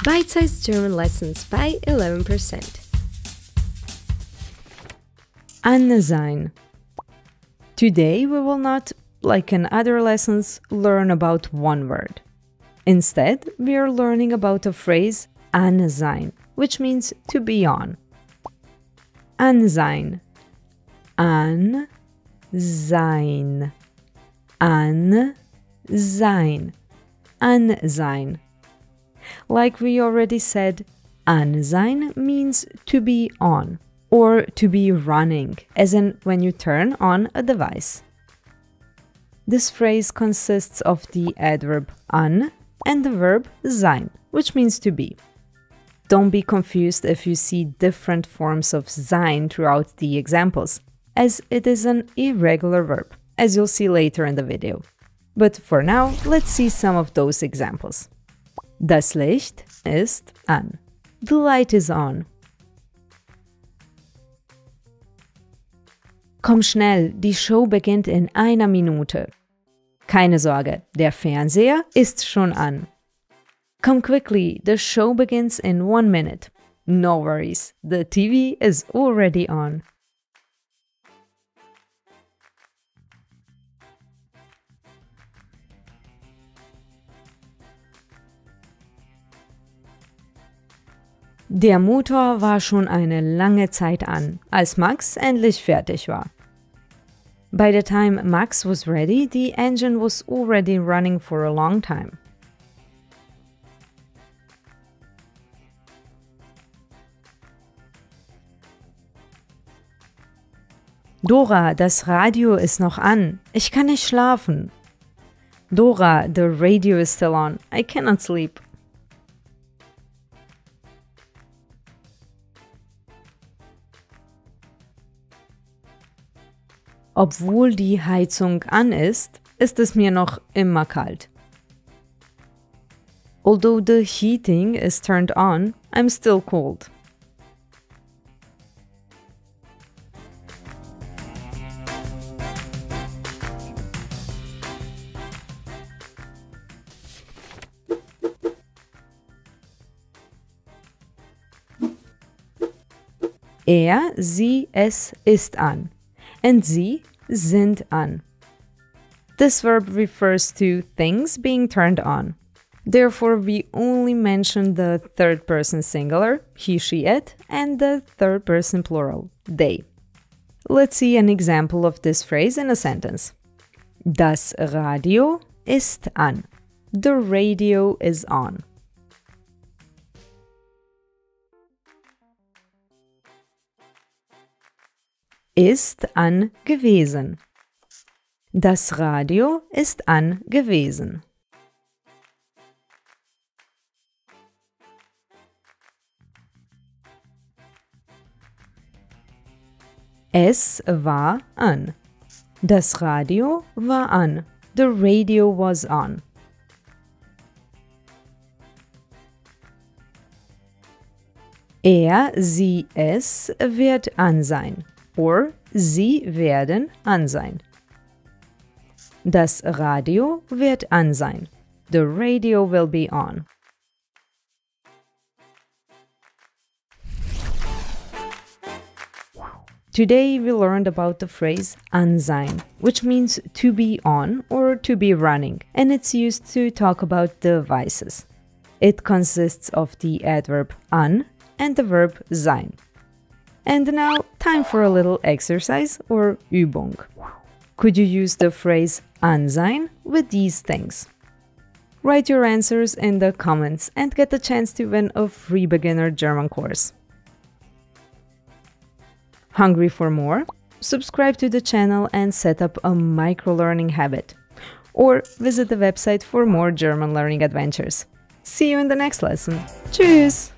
Bite-sized German lessons by 11%. Sein. Today we will not, like in other lessons, learn about one word. Instead, we are learning about a phrase sein, which means to be on. Sein. Sein. Sein. Sein. Like we already said, sein means to be on or to be running, as in when you turn on a device. This phrase consists of the adverb an and the verb sein, which means to be. Don't be confused if you see different forms of sein throughout the examples, as it is an irregular verb, as you'll see later in the video. But for now, let's see some of those examples. Das Licht ist an. The light is on. Komm schnell, die Show beginnt in einer Minute. Keine Sorge, der Fernseher ist schon an. Come quickly, the show begins in 1 minute. No worries, the TV is already on. Der Motor war schon eine lange Zeit an, als Max endlich fertig war. By the time Max was ready, the engine was already running for a long time. Dora, das Radio ist noch an. Ich kann nicht schlafen. Dora, the radio is still on. I cannot sleep. Obwohl die Heizung an ist, ist es mir noch immer kalt. Although the heating is turned on, I'm still cold. Sie, es ist an. And sie sind an. This verb refers to things being turned on. Therefore, we only mention the third person singular, he, she, it, and the third person plural, they. Let's see an example of this phrase in a sentence. Das Radio ist an. The radio is on. Ist an gewesen. Das Radio ist an gewesen. Es war an. Das Radio war an. The radio was on. Sie, es wird an sein. Or sie werden an sein. Das Radio wird an sein. The radio will be on. Today we learned about the phrase sein, which means to be on or to be running, and it's used to talk about devices. It consists of the adverb an and the verb sein. And now, time for a little exercise or Übung. Could you use the phrase sein with these things? Write your answers in the comments and get the chance to win a free beginner German course. Hungry for more? Subscribe to the channel and set up a micro-learning habit. Or visit the website for more German learning adventures. See you in the next lesson. Tschüss!